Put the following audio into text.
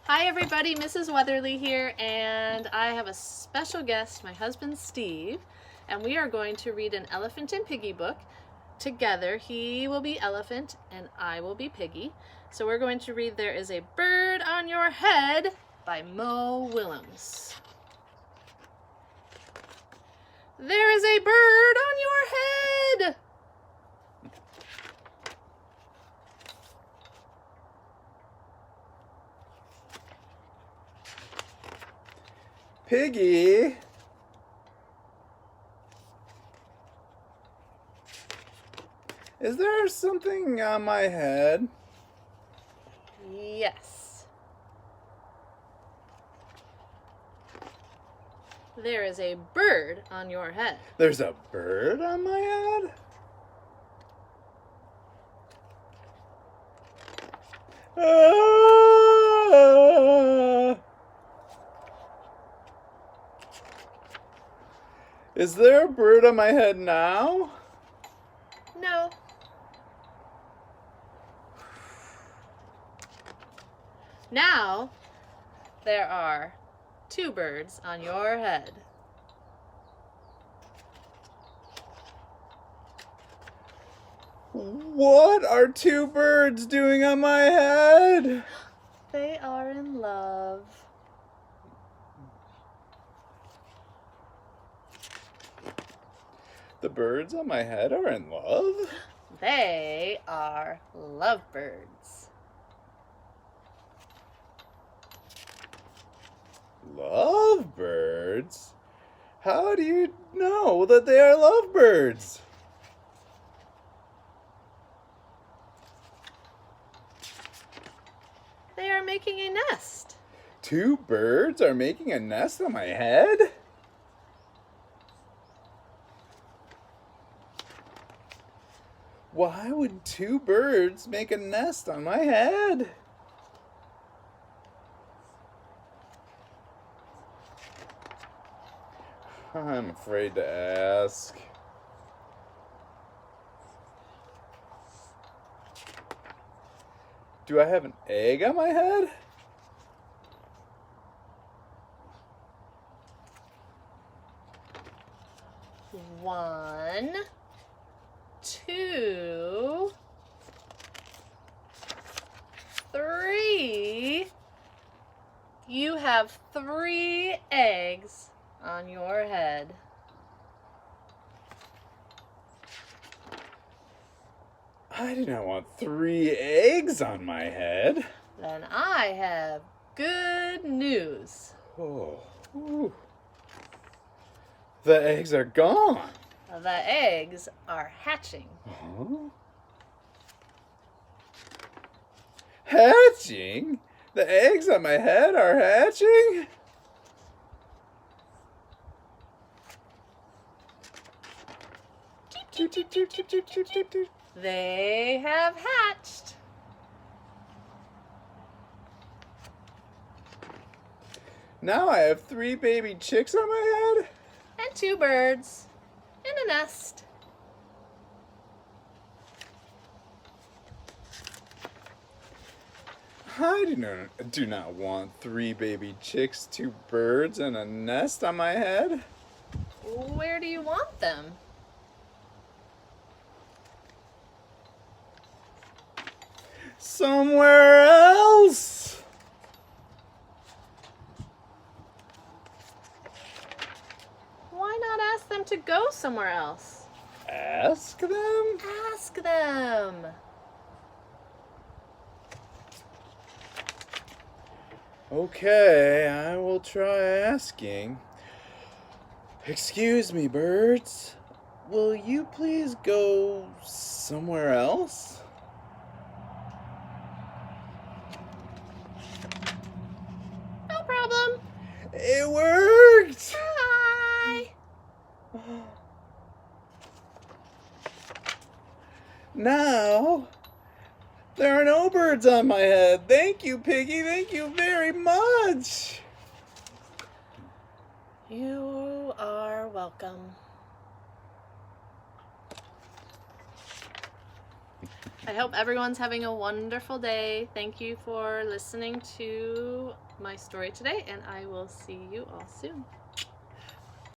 Hi everybody, Mrs. Weatherly here, and I have a special guest, my husband Steve, and we are going to read an Elephant and Piggy book together. He will be Elephant and I will be Piggy. So we're going to read There Is a Bird on Your Head by Mo Willems. There is a bird on your head! Piggy! Is there something on my head? Yes. There is a bird on your head. There's a bird on my head? Ah! Is there a bird on my head now? No. Now, there are 2 birds on your head. What are 2 birds doing on my head? They are in love. The birds on my head are in love? They are lovebirds. Lovebirds? How do you know that they are lovebirds? They are making a nest. 2 birds are making a nest on my head? Why would 2 birds make a nest on my head? I'm afraid to ask. Do I have an egg on my head? One, 2, 3. You have 3 eggs on your head. I do not want 3 eggs on my head. Then I have good news. Oh, ooh. The eggs are gone. The eggs are hatching. Huh? Hatching? The eggs on my head are hatching? Toot, toot, toot, toot, toot, toot, toot, toot. They have hatched. Now I have 3 baby chicks on my head? And 2 birds in a nest. I do not want 3 baby chicks, 2 birds, and a nest on my head. Where do you want them? Somewhere else. Why not ask them to go somewhere else? Ask them? Ask them. Okay, I will try asking. Excuse me, birds. Will you please go somewhere else? No problem. It worked! Hi. Now, there are no birds on my head. Thank you, Piggy. Thank you very much. You are welcome. I hope everyone's having a wonderful day. Thank you for listening to my story today, and I will see you all soon.